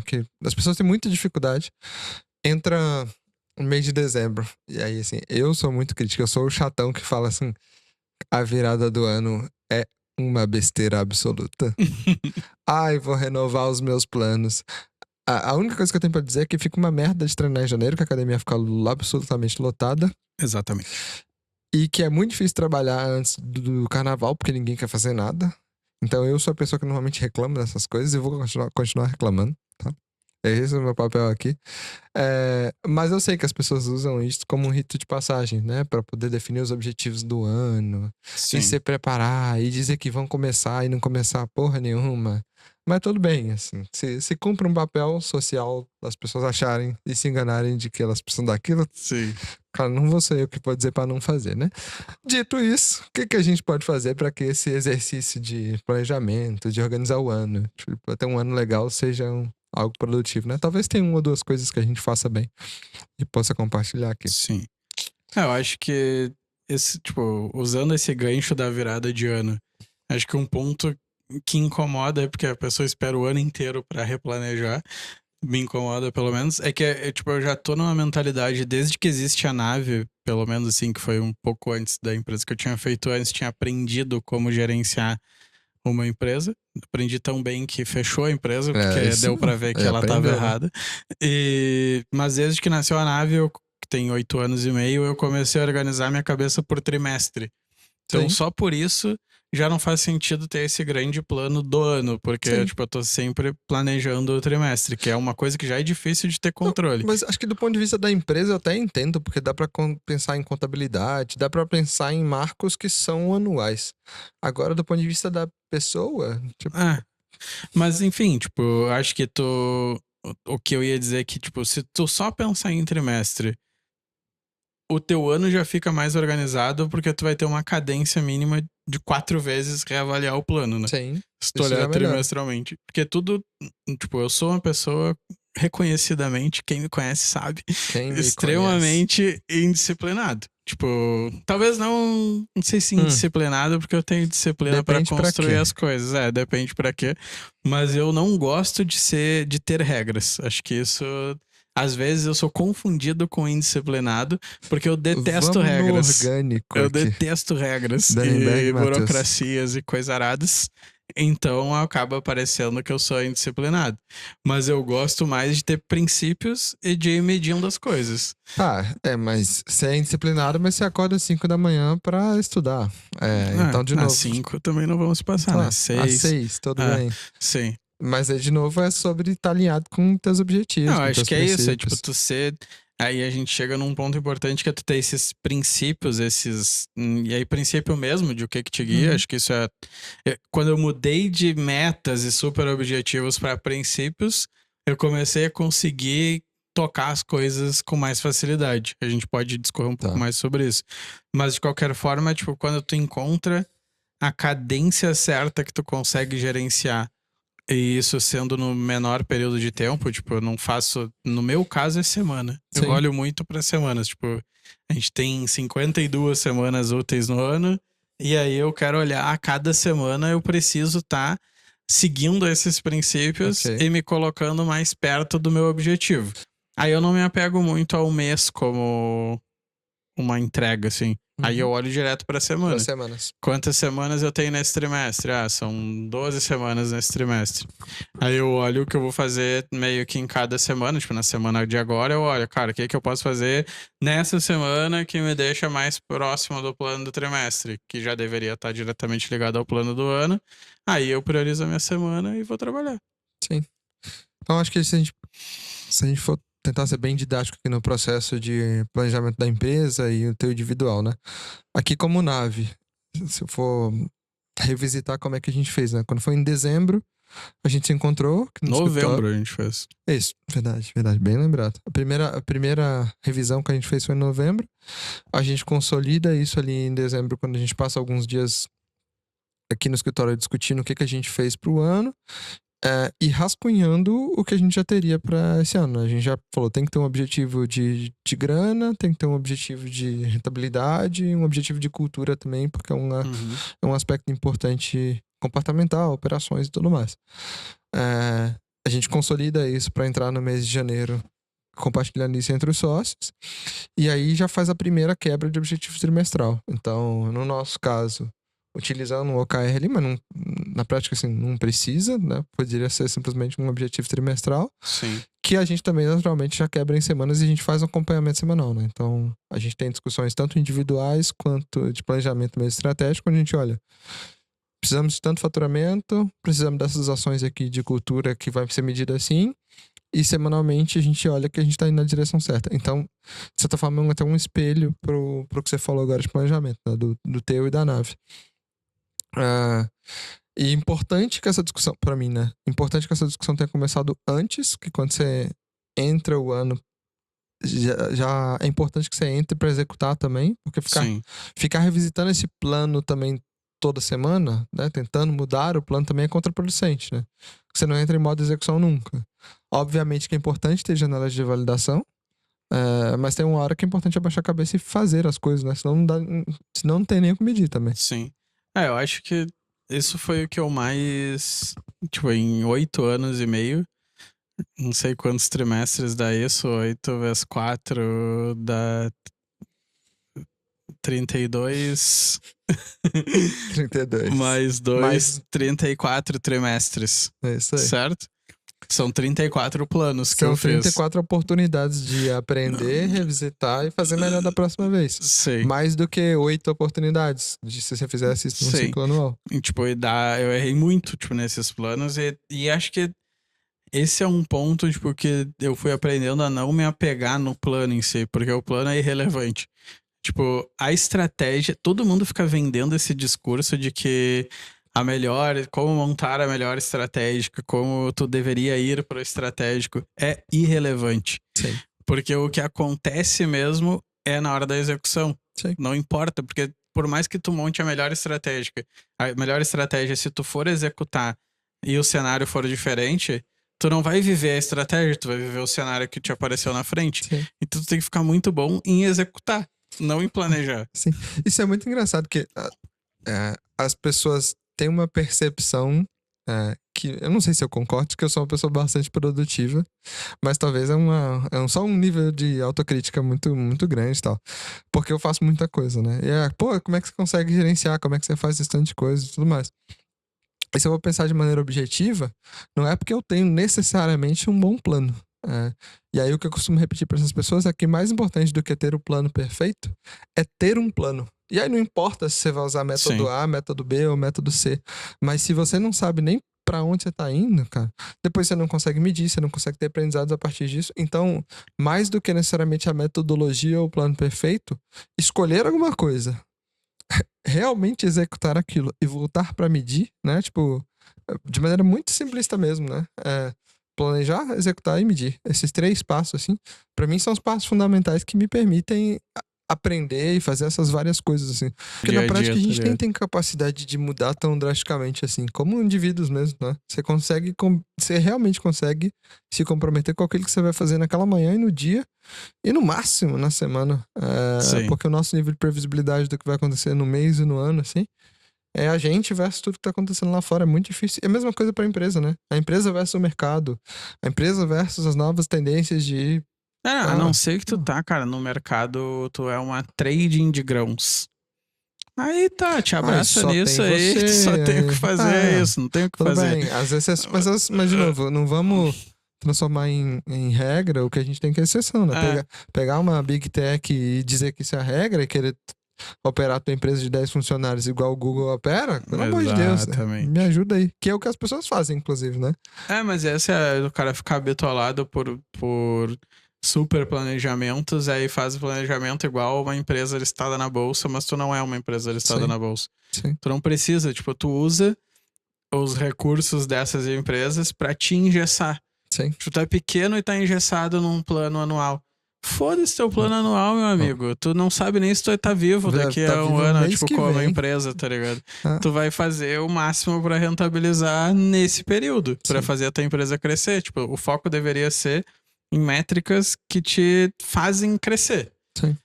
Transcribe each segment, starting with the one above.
que as pessoas têm muita dificuldade. Entra o mês de dezembro. E aí, assim, eu sou muito crítico. Eu sou o chatão que fala assim: a virada do ano é uma besteira absoluta. Ai, vou renovar os meus planos. A única coisa que eu tenho pra dizer é que fica uma merda de treinar em janeiro, que a academia fica absolutamente lotada. Exatamente. E que é muito difícil trabalhar antes do carnaval, porque ninguém quer fazer nada. Então eu sou a pessoa que normalmente reclama dessas coisas e vou continuar reclamando, tá? Esse é o meu papel aqui. Mas eu sei que as pessoas usam isso como um rito de passagem, né? Pra poder definir os objetivos do ano. Sim. E se preparar, e dizer que vão começar e não começar porra nenhuma. Mas tudo bem, assim. Se cumpre um papel social das pessoas acharem e se enganarem de que elas precisam daquilo. Sim. Claro, não vou ser eu que vou dizer pra não fazer, né? Dito isso, o que a gente pode fazer pra que esse exercício de planejamento, de organizar o ano, tipo, ter um ano legal, seja algo produtivo, né? Talvez tenha uma ou duas coisas que a gente faça bem e possa compartilhar aqui. Sim. Eu acho que usando esse gancho da virada de ano, acho que um ponto que incomoda é porque a pessoa espera o ano inteiro pra replanejar. Me incomoda, pelo menos, é que eu já tô numa mentalidade, desde que existe a nave, pelo menos assim, que foi um pouco antes da empresa que eu tinha feito antes, tinha aprendido como gerenciar uma empresa. Aprendi tão bem que fechou a empresa, porque Isso, deu pra ver que ela tava aprendeu, né? errada. Mas desde que nasceu a nave, que tem 8 anos e meio, eu comecei a organizar minha cabeça por trimestre. Então, Sim. só por isso, já não faz sentido ter esse grande plano do ano, porque, Sim. eu tô sempre planejando o trimestre, que é uma coisa que já é difícil de ter controle. Mas acho que do ponto de vista da empresa eu até entendo, porque dá pra pensar em contabilidade, dá pra pensar em marcos que são anuais. Agora, do ponto de vista da pessoa, tipo, Mas enfim, acho que o que eu ia dizer é que, se tu só pensar em trimestre, o teu ano já fica mais organizado porque tu vai ter uma cadência mínima de 4 vezes reavaliar o plano, né? sim, Se tu isso olhar já melhora. trimestralmente. Porque tudo, eu sou uma pessoa reconhecidamente, quem me conhece sabe, Quem me conhece. extremamente indisciplinado. Talvez não sei se indisciplinado, porque eu tenho disciplina pra Depende pra construir quê. as coisas. Depende pra quê. Mas eu não gosto de ter regras. Acho que isso, às vezes eu sou confundido com indisciplinado, porque eu detesto Vamos no regras. orgânico Eu aqui. detesto regras Dannenberg e e Matheus. burocracias e coisaradas. Então acaba parecendo que eu sou indisciplinado. Mas eu gosto mais de ter princípios e de ir medindo as coisas. Mas você é indisciplinado, mas você acorda às 5 da manhã pra estudar. Então, de Às novo, 5 também não vamos passar, sei né? lá, às 6. 6, tudo bem. Sim. Mas aí, de novo, é sobre estar alinhado com teus objetivos, Não, com acho teus que é isso. princípios. Tu ser. Aí a gente chega num ponto importante que é tu ter esses princípios, esses. E aí, princípio mesmo de o que te guia. Acho que isso é. Quando eu mudei de metas e super objetivos para princípios, eu comecei a conseguir tocar as coisas com mais facilidade. A gente pode discorrer um pouco Tá. mais sobre isso. Mas de qualquer forma, quando tu encontra a cadência certa que tu consegue gerenciar. E isso sendo no menor período de tempo, eu não faço. No meu caso, é semana. Eu Sim. olho muito para semanas. A gente tem 52 semanas úteis no ano. E aí eu quero olhar a cada semana, eu preciso estar seguindo esses princípios Ok. e me colocando mais perto do meu objetivo. Aí eu não me apego muito ao mês como uma entrega, assim. Aí eu olho direto pra Para semana. semanas. Quantas semanas eu tenho nesse trimestre? São 12 semanas nesse trimestre. Aí eu olho o que eu vou fazer meio que em cada semana. Na semana de agora eu olho, cara, o que eu posso fazer nessa semana que me deixa mais próximo do plano do trimestre, que já deveria estar diretamente ligado ao plano do ano. Aí eu priorizo a minha semana e vou trabalhar. Sim. Então, acho que se a gente for tentar ser bem didático aqui no processo de planejamento da empresa e o teu individual, né? Aqui como nave, se eu for revisitar como é que a gente fez, né? Quando foi em dezembro, a gente se encontrou aqui no escritório. Novembro a gente fez. Isso, verdade, bem lembrado. A primeira revisão que a gente fez foi em novembro. A gente consolida isso ali em dezembro, quando a gente passa alguns dias aqui no escritório discutindo o que a gente fez pro ano. E rascunhando o que a gente já teria para esse ano. A gente já falou, tem que ter um objetivo de grana, tem que ter um objetivo de rentabilidade e um objetivo de cultura também, porque é um aspecto importante comportamental, operações e tudo mais. A gente consolida isso para entrar no mês de janeiro, compartilhando isso entre os sócios. E aí já faz a primeira quebra de objetivo trimestral. Então, no nosso caso, utilizando o OKR ali, mas na prática, assim, não precisa, né? Poderia ser simplesmente um objetivo trimestral. Sim. Que a gente também, naturalmente, já quebra em semanas e a gente faz um acompanhamento semanal, né? Então, a gente tem discussões tanto individuais quanto de planejamento meio estratégico, onde a gente olha, precisamos de tanto faturamento, precisamos dessas ações aqui de cultura que vai ser medida assim, e semanalmente a gente olha que a gente tá indo na direção certa. Então, de certa forma, é até um espelho pro que você falou agora de planejamento, né? Do teu e da nave. E importante que essa discussão, pra mim, né? Importante que essa discussão tenha começado antes, que quando você entra o ano, já é importante que você entre pra executar também, porque ficar revisitando esse plano também toda semana, né? Tentando mudar o plano também é contraproducente, né? Porque você não entra em modo de execução nunca. Obviamente que é importante ter janelas de validação, mas tem uma hora que é importante abaixar a cabeça e fazer as coisas, né? Senão não tem nem o que medir também. Sim. Eu acho que isso foi o que eu mais... Tipo, em 8 anos e meio, não sei quantos trimestres dá isso, 8 vezes 4 dá 32... 32. Mais 2, 34 trimestres. É isso aí. Certo? São 34 planos que eu fiz. São 34 oportunidades de aprender, revisitar e fazer melhor da próxima vez. Sim. Mais do que 8 oportunidades de se você fizesse isso no ciclo anual. E, tipo, eu errei muito, tipo, nesses planos e acho que esse é um ponto, tipo, que eu fui aprendendo a não me apegar no plano em si, porque o plano é irrelevante. Tipo, a estratégia, todo mundo fica vendendo esse discurso de que como montar a melhor estratégica, como tu deveria ir pro estratégico, é irrelevante. Sim. Porque o que acontece mesmo é na hora da execução. Sim. Não importa, porque por mais que tu monte a melhor estratégia, se tu for executar e o cenário for diferente, tu não vai viver a estratégia, tu vai viver o cenário que te apareceu na frente. Sim. Então tu tem que ficar muito bom em executar, não em planejar. Sim. Isso é muito engraçado, porque as pessoas têm uma percepção que eu não sei se eu concordo, que eu sou uma pessoa bastante produtiva, mas talvez é só um nível de autocrítica muito, muito grande e tal. Porque eu faço muita coisa, né? E como é que você consegue gerenciar? Como é que você faz esse tanto de coisa e tudo mais? E se eu vou pensar de maneira objetiva, não é porque eu tenho necessariamente um bom plano. E aí o que eu costumo repetir para essas pessoas é que mais importante do que ter o plano perfeito é ter um plano. E aí não importa se você vai usar método A, método B ou método C. Mas se você não sabe nem para onde você tá indo, cara, depois você não consegue medir, você não consegue ter aprendizados a partir disso. Então, mais do que necessariamente a metodologia ou o plano perfeito, escolher alguma coisa, realmente executar aquilo e voltar para medir, né? Tipo, de maneira muito simplista mesmo, né? Planejar, executar e medir. Esses 3 passos, assim, para mim são os passos fundamentais que me permitem aprender e fazer essas várias coisas, assim. Porque na prática a gente nem tem capacidade de mudar tão drasticamente, assim, como indivíduos mesmo, né? Você realmente consegue se comprometer com aquilo que você vai fazer naquela manhã e no dia, e no máximo na semana. Porque o nosso nível de previsibilidade do que vai acontecer no mês e no ano, assim, é a gente versus tudo que tá acontecendo lá fora. É muito difícil. É a mesma coisa pra empresa, né? A empresa versus o mercado. A empresa versus as novas tendências de... A não ser que tu tá, cara, no mercado, tu é uma trading de grãos. Aí tá, te abraça nisso aí, só tem o que fazer isso, não tem o que fazer. Bem. Às vezes, mas de novo, não vamos transformar em regra o que a gente tem que é exceção, né? Pegar uma Big Tech e dizer que isso é a regra e querer operar a tua empresa de 10 funcionários igual o Google opera, pelo amor de Deus, né? Me ajuda aí. Que é o que as pessoas fazem, inclusive, né? Mas esse é o cara ficar bitolado por super planejamentos, aí faz o planejamento igual uma empresa listada na bolsa, mas tu não é uma empresa listada na bolsa. Sim. Tu não precisa, tipo, tu usa os recursos dessas empresas pra te engessar. Sim. Tu tá pequeno e tá engessado num plano anual. Foda-se teu plano anual, meu amigo. Tu não sabe nem se tu tá vivo daqui a um ano, tipo, como empresa, tá ligado? Tu vai fazer o máximo pra rentabilizar nesse período, pra fazer a tua empresa crescer. Tipo, o foco deveria ser em métricas que te fazem crescer. Sim.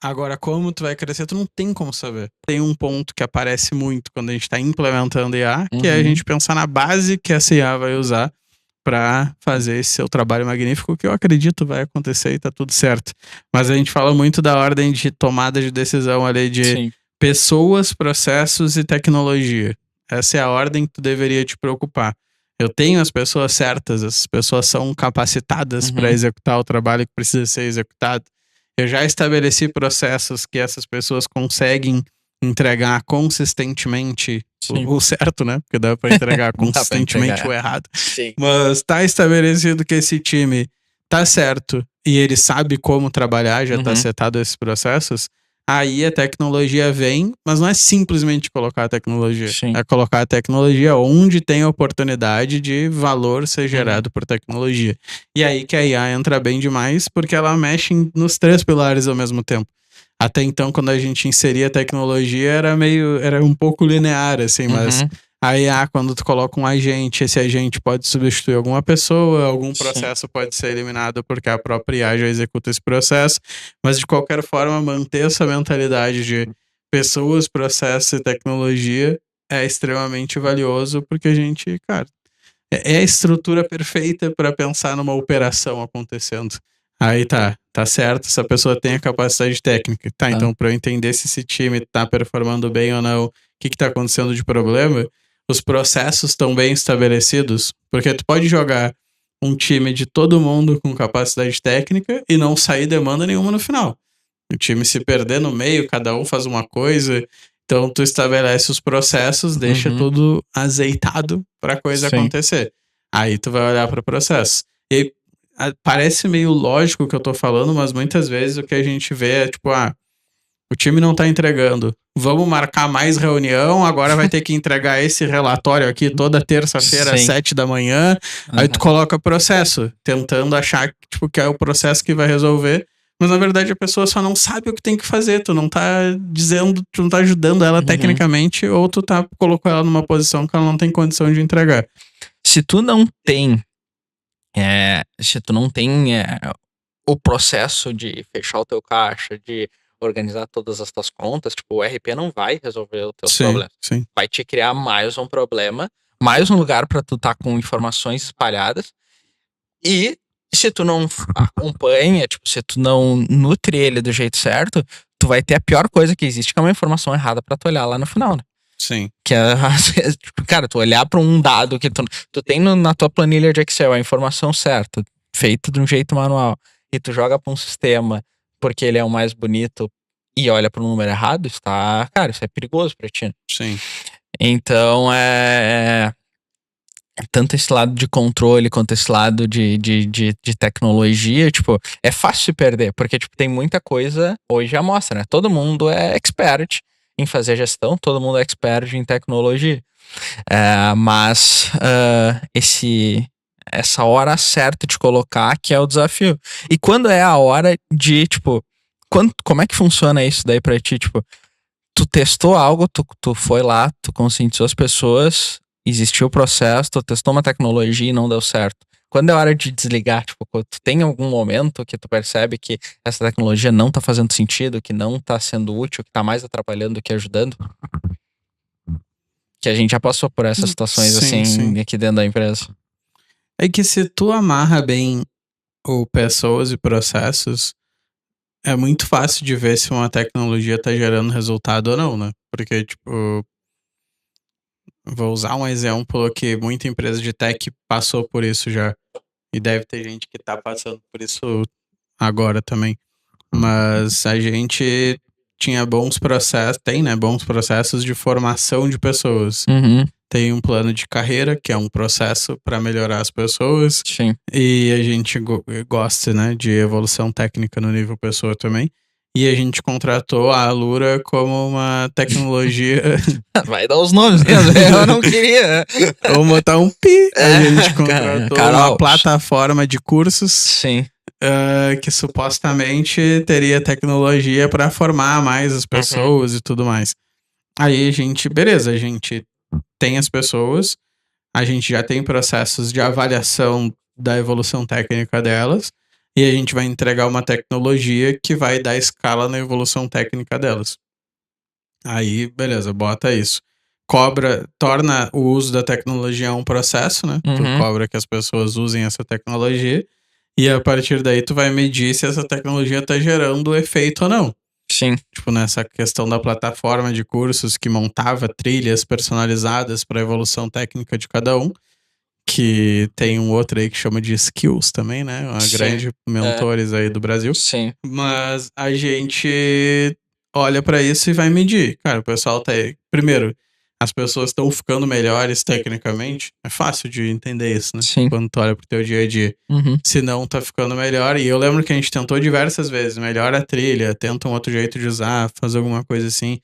Agora, como tu vai crescer, tu não tem como saber. Tem um ponto que aparece muito quando a gente tá implementando IA, que é a gente pensar na base que essa IA vai usar para fazer esse seu trabalho magnífico, que eu acredito vai acontecer e tá tudo certo. Mas a gente fala muito da ordem de tomada de decisão ali de Sim. pessoas, processos e tecnologia. Essa é a ordem que tu deveria te preocupar. Eu tenho as pessoas certas, as pessoas são capacitadas para executar o trabalho que precisa ser executado. Eu já estabeleci processos que essas pessoas conseguem entregar consistentemente o certo, né? Porque dá para entregar consistentemente o errado. Sim. Mas tá estabelecido que esse time tá certo e ele sabe como trabalhar, já tá setado esses processos. Aí a tecnologia vem, mas não é simplesmente colocar a tecnologia. Sim. É colocar a tecnologia onde tem oportunidade de valor ser gerado por tecnologia. E aí que a IA entra bem demais, porque ela mexe nos 3 pilares ao mesmo tempo. Até então, quando a gente inseria a tecnologia, era um pouco linear, assim, mas a IA, quando tu coloca um agente, esse agente pode substituir alguma pessoa, algum processo pode ser eliminado porque a própria IA já executa esse processo, mas de qualquer forma, manter essa mentalidade de pessoas, processo e tecnologia é extremamente valioso, porque a gente, cara, é a estrutura perfeita para pensar numa operação acontecendo. Aí tá certo, essa pessoa tem a capacidade técnica. Tá, então para eu entender se esse time tá performando bem ou não, o que tá acontecendo de problema, os processos estão bem estabelecidos, porque tu pode jogar um time de todo mundo com capacidade técnica e não sair demanda nenhuma no final. O time se perder no meio, cada um faz uma coisa. Então tu estabelece os processos, deixa tudo azeitado pra coisa acontecer. Aí tu vai olhar para o processo. E aí, parece meio lógico o que eu tô falando, mas muitas vezes o que a gente vê é tipo, o time não tá entregando. Vamos marcar mais reunião, agora vai ter que entregar esse relatório aqui toda terça-feira às 7 da manhã. Aí tu coloca processo, tentando achar tipo, que é o processo que vai resolver. Mas na verdade a pessoa só não sabe o que tem que fazer. Tu não tá dizendo, tu não tá ajudando ela tecnicamente, ou tu tá colocando ela numa posição que ela não tem condição de entregar. Se tu não tem o processo de fechar o teu caixa, de organizar todas as tuas contas, tipo, o RP não vai resolver os teus problemas. Sim. Vai te criar mais um problema, mais um lugar pra tu tá com informações espalhadas. E se tu não acompanha, tipo, se tu não nutre ele do jeito certo, tu vai ter a pior coisa que existe, que é uma informação errada pra tu olhar lá no final, né? Sim. Que é, tipo, cara, tu olhar pra um dado que tu tem na tua planilha de Excel a informação certa, feita de um jeito manual, e tu joga pra um sistema porque ele é o mais bonito e olha pro número errado, cara, isso é perigoso pra ti. Sim. Então, tanto esse lado de controle quanto esse lado de tecnologia, tipo, é fácil se perder, porque, tipo, tem muita coisa hoje já mostra, né? Todo mundo é expert em fazer gestão, todo mundo é expert em tecnologia. Mas essa hora certa de colocar que é o desafio. E quando é a hora de, tipo, como é que funciona isso daí pra ti? Tipo, tu testou algo, tu foi lá, tu conscientizou as pessoas, existiu o processo, tu testou uma tecnologia e não deu certo. Quando é hora de desligar, tipo, tu tem algum momento que tu percebe que essa tecnologia não tá fazendo sentido, que não tá sendo útil, que tá mais atrapalhando do que ajudando? Que a gente já passou por essas situações assim aqui dentro da empresa. É que se tu amarra bem o pessoas e processos, é muito fácil de ver se uma tecnologia tá gerando resultado ou não, né? Porque, tipo, vou usar um exemplo que muita empresa de tech passou por isso já. E deve ter gente que tá passando por isso agora também. Mas a gente tinha bons processos, tem, né? Bons processos de formação de pessoas. Tem um plano de carreira, que é um processo para melhorar as pessoas. Sim. E a gente gosta, né, de evolução técnica no nível pessoa também. E a gente contratou a Alura como uma tecnologia... Vai dar os nomes, né? Eu não queria. Vamos botar um pi. A gente contratou Carol. uma plataforma de cursos. Sim. Que supostamente teria tecnologia para formar mais as pessoas e tudo mais. Aí a gente tem as pessoas, a gente já tem processos de avaliação da evolução técnica delas, e a gente vai entregar uma tecnologia que vai dar escala na evolução técnica delas. Aí, beleza, bota isso. torna o uso da tecnologia um processo, né? Tu Uhum. cobra que as pessoas usem essa tecnologia e a partir daí tu vai medir se essa tecnologia tá gerando efeito ou não. Sim. Tipo, nessa questão da plataforma de cursos que montava trilhas personalizadas para a evolução técnica de cada um, que tem um outro aí que chama de Skills também, né? Uma Sim. grande mentores aí do Brasil. Sim. Mas a gente olha pra isso e vai medir. Cara, o pessoal tá aí. Primeiro, as pessoas estão ficando melhores tecnicamente. É fácil de entender isso, né? Sim. Quando tu olha pro teu dia a dia. Uhum. Se não tá ficando melhor. E eu lembro que a gente tentou diversas vezes. Melhora a trilha, tenta um outro jeito de usar, fazer alguma coisa assim.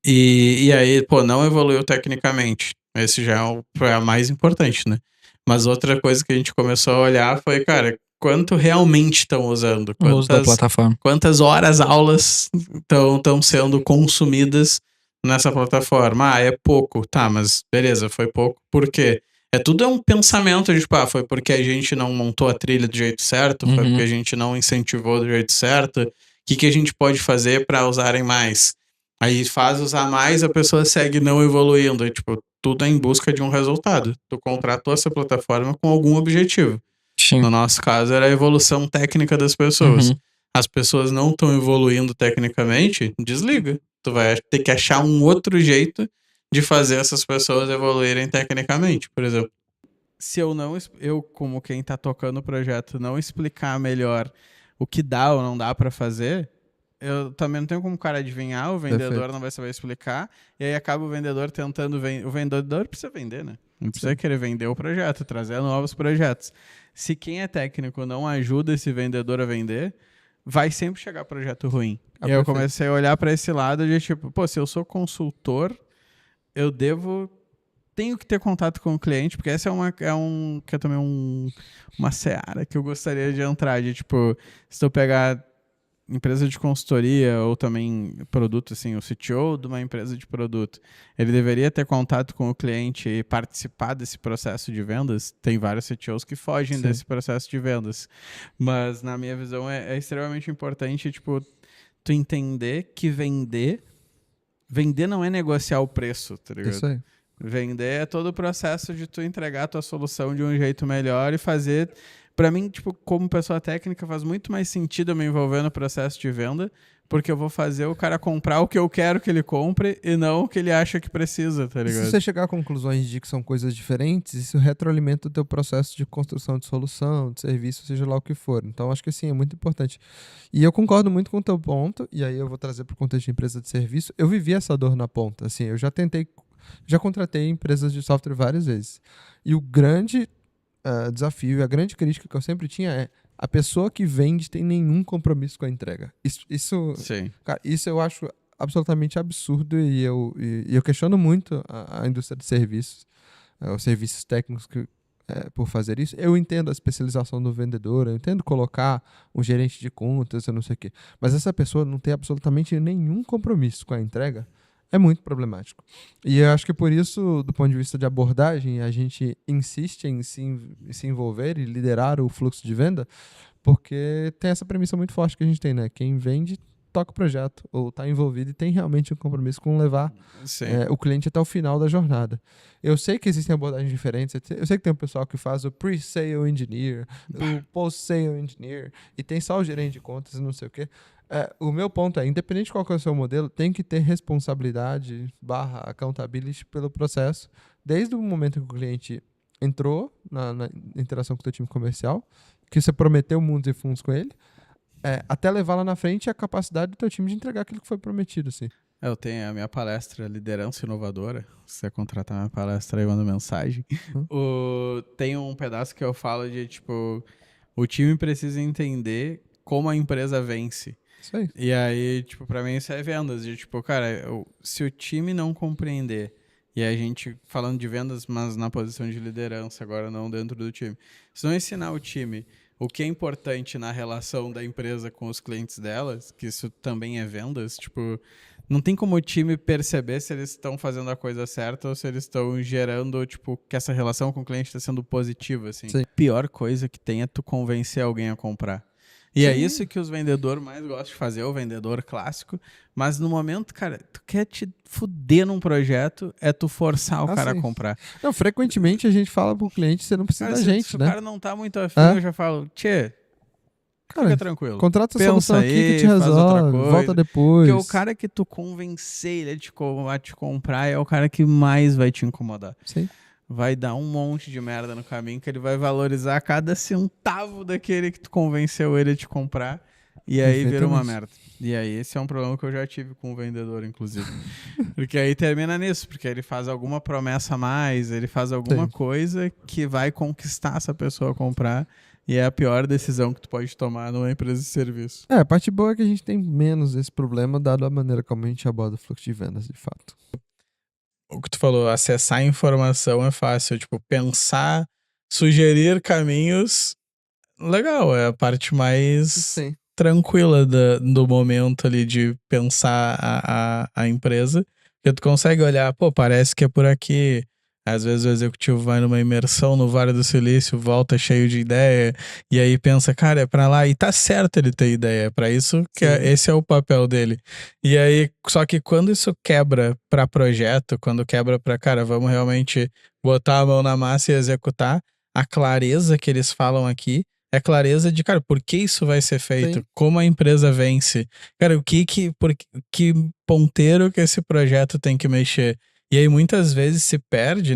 E aí, pô, não evoluiu tecnicamente. Esse já é a mais importante, né? Mas outra coisa que a gente começou a olhar foi, cara, quanto realmente estão usando? O uso da plataforma. Quantas horas aulas estão sendo consumidas nessa plataforma? Ah, é pouco. Tá, mas beleza, foi pouco. Por quê? Tudo é um pensamento de, tipo, foi porque a gente não montou a trilha do jeito certo, foi porque a gente não incentivou do jeito certo. O que a gente pode fazer para usarem mais? Aí faz usar mais, a pessoa segue não evoluindo. E, tipo, tudo é em busca de um resultado. Tu contratou essa plataforma com algum objetivo. Sim. No nosso caso, era a evolução técnica das pessoas. As pessoas não estão evoluindo tecnicamente, desliga. Tu vai ter que achar um outro jeito de fazer essas pessoas evoluírem tecnicamente, por exemplo. Se eu como quem tá tocando o projeto, não explicar melhor o que dá ou não dá pra fazer, eu também não tenho como o cara adivinhar, o vendedor Perfeito. não vai saber explicar, e aí acaba o vendedor tentando o vendedor precisa vender, né? Não precisa querer vender o projeto, trazer novos projetos. Se quem é técnico não ajuda esse vendedor a vender, vai sempre chegar projeto ruim. E aí eu perfeito. comecei a olhar para esse lado de tipo, pô, se eu sou consultor, eu tenho que ter contato com o cliente, porque essa que é também uma seara que eu gostaria de entrar, de tipo, se eu pegar empresa de consultoria ou também produto, assim, o CTO de uma empresa de produto, ele deveria ter contato com o cliente e participar desse processo de vendas. Tem vários CTOs que fogem desse processo de vendas, mas na minha visão é extremamente importante, tipo, tu entender que vender não é negociar o preço, tá ligado? Isso aí. Vender é todo o processo de tu entregar a tua solução de um jeito melhor e fazer... Pra mim, tipo, como pessoa técnica, faz muito mais sentido eu me envolver no processo de venda, porque eu vou fazer o cara comprar o que eu quero que ele compre e não o que ele acha que precisa, tá ligado? Se você chegar a conclusões de que são coisas diferentes, isso retroalimenta o teu processo de construção de solução, de serviço, seja lá o que for. Então, acho que sim, é muito importante. E eu concordo muito com o teu ponto, e aí eu vou trazer para o contexto de empresa de serviço. Eu vivi essa dor na ponta, assim, eu já contratei empresas de software várias vezes. E o grande desafio e a grande crítica que eu sempre tinha é a pessoa que vende tem nenhum compromisso com a entrega. Sim. Cara, isso eu acho absolutamente absurdo e eu questiono muito a indústria de serviços, os serviços técnicos por fazer isso. Eu entendo a especialização do vendedor, eu entendo colocar um gerente de contas, eu não sei o quê. Mas essa pessoa não tem absolutamente nenhum compromisso com a entrega. É muito problemático. E eu acho que por isso, do ponto de vista de abordagem, a gente insiste em se envolver e liderar o fluxo de venda, porque tem essa premissa muito forte que a gente tem, né? Quem vende, toca o projeto, ou está envolvido e tem realmente um compromisso com levar o cliente até o final da jornada. Eu sei que existem abordagens diferentes, eu sei que tem um pessoal que faz o pre-sale engineer, o post-sale engineer, e tem só o gerente de contas e não sei o quê. O meu ponto é, independente de qual que é o seu modelo, tem que ter responsabilidade / accountability pelo processo, desde o momento que o cliente entrou na interação com o teu time comercial, que você prometeu mundos e fundos com ele, até levar lá na frente a capacidade do teu time de entregar aquilo que foi prometido, assim. Eu tenho a minha palestra Liderança Inovadora. Se você contratar minha palestra aí, manda mensagem. Tem um pedaço que eu falo de, tipo, o time precisa entender como a empresa vence. Isso aí. E aí, tipo, pra mim isso é vendas. De, tipo, cara, se o time não compreender, e a gente falando de vendas, mas na posição de liderança, agora não dentro do time. Se não ensinar o time o que é importante na relação da empresa com os clientes delas, que isso também é vendas, tipo, não tem como o time perceber se eles estão fazendo a coisa certa ou se eles estão gerando, tipo, que essa relação com o cliente está sendo positiva, assim. Sim. A pior coisa que tem é tu convencer alguém a comprar. E é Sim. isso que os vendedores mais gostam de fazer, o vendedor clássico. Mas no momento, cara, tu quer te fuder num projeto, é tu forçar o cara a sim. comprar. Não, frequentemente a gente fala pro cliente, você não precisa Cara, da se gente, o né? cara não tá muito afim, É. eu já falo, tchê, Cara, fica tranquilo. contrata a Pensa solução aqui que te aí, faz outra resolve, coisa. volta depois. Porque o cara que tu convencer ele a te comprar é o cara que mais vai te incomodar. Sim. Vai dar um monte de merda no caminho que ele vai valorizar cada centavo daquele que tu convenceu ele a te comprar. E aí vira uma merda. E aí esse é um problema que eu já tive com o vendedor, inclusive. Porque aí termina nisso, porque ele faz alguma promessa a mais, ele faz alguma coisa que vai conquistar essa pessoa a comprar. E é a pior decisão que tu pode tomar numa empresa de serviço. A parte boa é que a gente tem menos esse problema, dado a maneira como a gente aborda o fluxo de vendas, de fato. O que tu falou, acessar informação é fácil. Tipo, pensar, sugerir caminhos, legal. É a parte mais tranquila do momento ali de pensar a empresa. Porque tu consegue olhar, pô, parece que é por aqui. Às vezes o executivo vai numa imersão no Vale do Silício, volta cheio de ideia, e aí pensa, cara, é pra lá. E tá certo ele ter ideia, é pra isso que esse é o papel dele. E aí, só que quando isso quebra pra projeto, quando quebra pra, cara, vamos realmente botar a mão na massa e executar, a clareza que eles falam aqui é clareza de, cara, por que isso vai ser feito? Sim. Como a empresa vence? Cara, que ponteiro que esse projeto tem que mexer? E aí muitas vezes se perde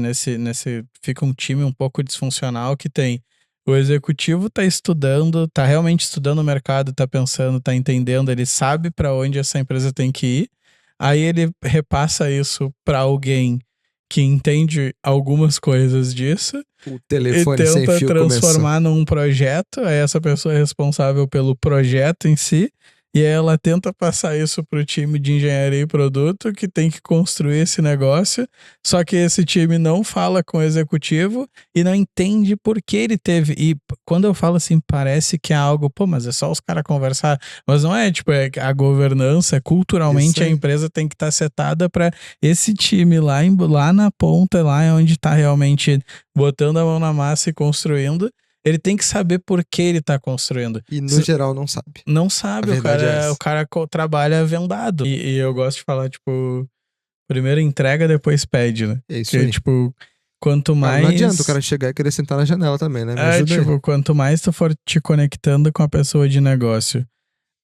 fica um time um pouco disfuncional que tem o executivo tá estudando, tá realmente estudando o mercado, tá pensando, tá entendendo, ele sabe para onde essa empresa tem que ir. Aí ele repassa isso para alguém que entende algumas coisas disso O telefone e sem tenta fio transformar num projeto. Aí essa pessoa é responsável pelo projeto em si. E aí ela tenta passar isso pro time de engenharia e produto que tem que construir esse negócio, só que esse time não fala com o executivo e não entende por que ele teve. E quando eu falo assim, parece que é algo, pô, mas é só os caras conversar. Mas não é, tipo, é a governança, culturalmente a empresa tem que estar setada para esse time lá na ponta, lá onde tá realmente botando a mão na massa e construindo. Ele tem que saber por que ele tá construindo. E no geral não sabe. Não sabe, o cara trabalha vendado. E eu gosto de falar, tipo, primeiro entrega, depois pede, né? É isso Porque, aí. tipo, quanto mais... Não adianta o cara chegar e querer sentar na janela também, né? Me ajuda aí. tipo, quanto mais tu for te conectando com a pessoa de negócio,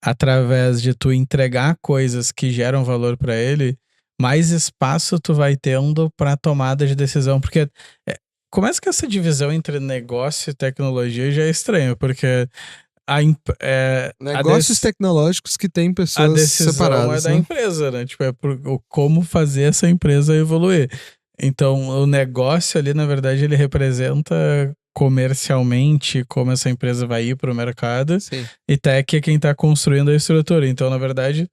através de tu entregar coisas que geram valor pra ele, mais espaço tu vai tendo pra tomada de decisão. Porque começa que essa divisão entre negócio e tecnologia já é estranho, porque negócios tecnológicos que tem pessoas a decisão separadas, é da empresa, né? Tipo, como fazer essa empresa evoluir. Então, o negócio ali, na verdade, ele representa comercialmente como essa empresa vai ir para o mercado. Sim. E tech é quem está construindo a estrutura. Então, na verdade,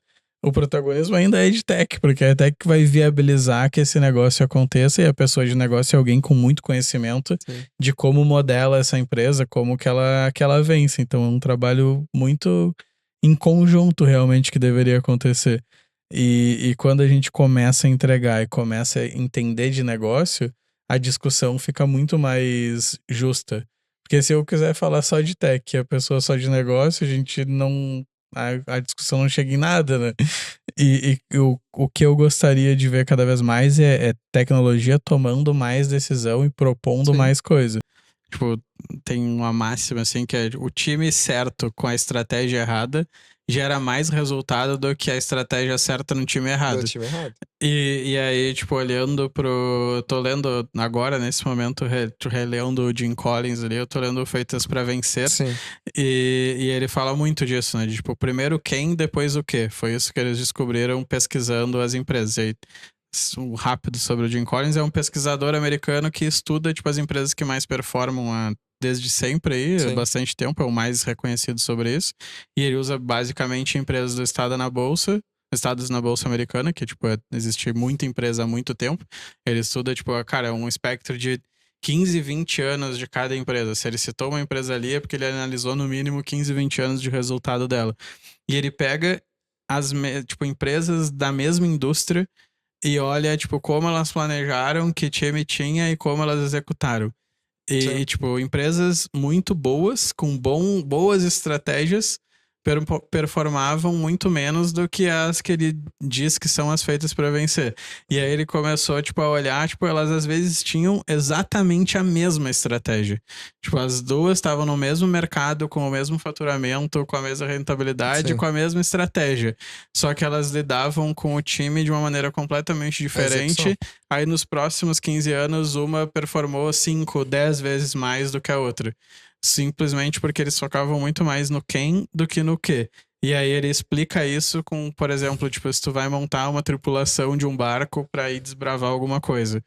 o protagonismo ainda é de tech, porque é a tech que vai viabilizar que esse negócio aconteça e a pessoa de negócio é alguém com muito conhecimento de como modela essa empresa, como que ela vence. Então é um trabalho muito em conjunto realmente que deveria acontecer. E quando a gente começa a entregar e começa a entender de negócio, a discussão fica muito mais justa. Porque se eu quiser falar só de tech e a pessoa só de negócio, a gente não... A discussão não chega em nada, né? E o que eu gostaria de ver cada vez mais é tecnologia tomando mais decisão e propondo mais coisa. Tipo, tem uma máxima assim que é o time certo com a estratégia errada gera mais resultado do que a estratégia certa no time errado. E aí, tipo, olhando tô lendo agora, nesse momento, relendo o Jim Collins ali, eu tô lendo Feitas pra Vencer. Sim. E ele fala muito disso, né? De, tipo, primeiro quem, depois o quê. Foi isso que eles descobriram pesquisando as empresas. E aí, um rápido sobre o Jim Collins, é um pesquisador americano que estuda, tipo, as empresas que mais performam desde sempre aí, há bastante tempo, é o mais reconhecido sobre isso. E ele usa basicamente empresas listadas na bolsa, listadas na bolsa americana, que, tipo, existe muita empresa há muito tempo. Ele estuda, tipo, cara, um espectro de 15, 20 anos de cada empresa. Se ele citou uma empresa ali, é porque ele analisou no mínimo 15, 20 anos de resultado dela. E ele pega tipo, empresas da mesma indústria e olha, tipo, como elas planejaram, que time tinha e como elas executaram. E tipo, empresas muito boas, com boas estratégias, performavam muito menos do que as que ele diz que são as feitas para vencer. E aí ele começou, tipo, a olhar, tipo, elas às vezes tinham exatamente a mesma estratégia. Tipo, as duas estavam no mesmo mercado, com o mesmo faturamento, com a mesma rentabilidade, Sim. com a mesma estratégia. Só que elas lidavam com o time de uma maneira completamente diferente. Aí nos próximos 15 anos, uma performou 5, 10 vezes mais do que a outra. Simplesmente porque eles focavam muito mais no quem do que no que. E aí ele explica isso com, por exemplo, tipo, se tu vai montar uma tripulação de um barco pra ir desbravar alguma coisa.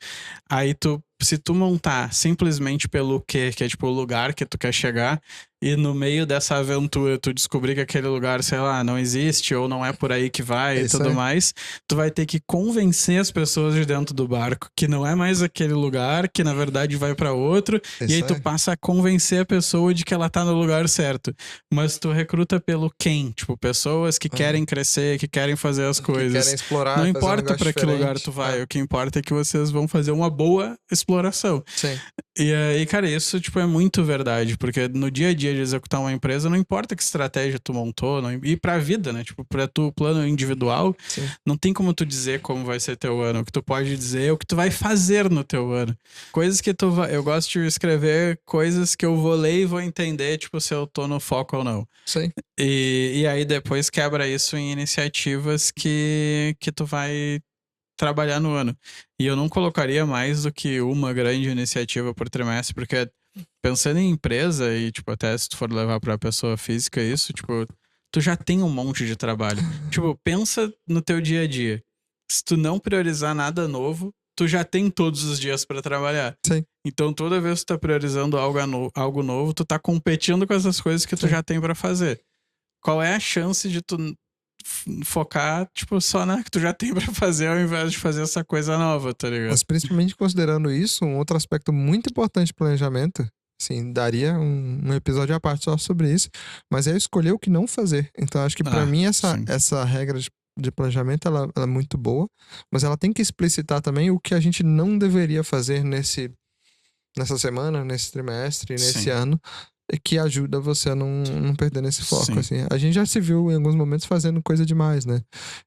Aí se tu montar simplesmente pelo que é tipo o lugar que tu quer chegar, e no meio dessa aventura tu descobrir que aquele lugar, sei lá, não existe ou não é por aí que vai e tudo mais, tu vai ter que convencer as pessoas de dentro do barco que não é mais aquele lugar, que na verdade vai pra outro, e aí tu passa a convencer a pessoa de que ela tá no lugar certo. Mas tu recruta pelo quem, tipo, pessoas que querem crescer, que querem fazer as coisas. Que querem explorar, não importa pra que lugar tu vai, o que importa é que vocês vão fazer uma boa exploração. Sim. E aí, cara, isso, tipo, é muito verdade, porque no dia a dia de executar uma empresa, não importa que estratégia tu montou, e pra vida, né? Tipo, pra tu plano individual, Sim. não tem como tu dizer como vai ser teu ano. O que tu pode dizer é o que tu vai fazer no teu ano. Coisas que tu vai... Eu gosto de escrever coisas que eu vou ler e vou entender, tipo, se eu tô no foco ou não. Sim. E aí depois quebra isso em iniciativas que tu vai trabalhar no ano. E eu não colocaria mais do que uma grande iniciativa por trimestre, porque pensando em empresa e, tipo, até se tu for levar pra pessoa física isso, tipo, tu já tem um monte de trabalho. Tipo, pensa no teu dia a dia. Se tu não priorizar nada novo, tu já tem todos os dias pra trabalhar. Sim. Então, toda vez que tu tá priorizando algo novo, tu tá competindo com essas coisas que tu já tem pra fazer. Qual é a chance de tu focar, tipo, só na que tu já tem pra fazer ao invés de fazer essa coisa nova, tá ligado? Mas principalmente considerando isso, um outro aspecto muito importante de planejamento, assim, daria um episódio à parte só sobre isso, mas é escolher o que não fazer. Então acho que pra mim essa regra de planejamento ela é muito boa, mas ela tem que explicitar também o que a gente não deveria fazer nessa semana, nesse trimestre, nesse ano, que ajuda você a não perder nesse foco, assim. A gente já se viu em alguns momentos fazendo coisa demais, né?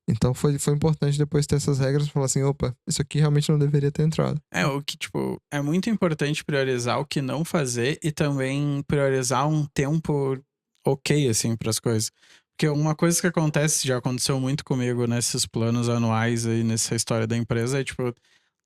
Então foi importante depois ter essas regras, falar assim, opa, isso aqui realmente não deveria ter entrado. O que, tipo, é muito importante priorizar o que não fazer e também priorizar um tempo ok, assim, pras coisas. Porque uma coisa que acontece, já aconteceu muito comigo nesses planos anuais aí, nessa história da empresa, é, tipo,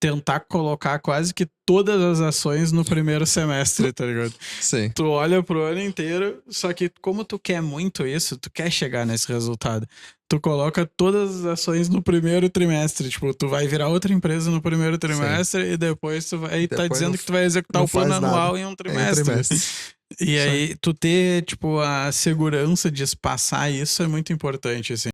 tentar colocar quase que todas as ações no primeiro semestre, tá ligado? Sim. Tu olha pro ano inteiro, só que como tu quer muito isso, tu quer chegar nesse resultado. Tu coloca todas as ações no primeiro trimestre. Tipo, tu vai virar outra empresa no primeiro trimestre e depois tu vai tá dizendo que tu vai executar o plano anual em um trimestre. E aí, tu ter, tipo, a segurança de espaçar isso é muito importante, assim.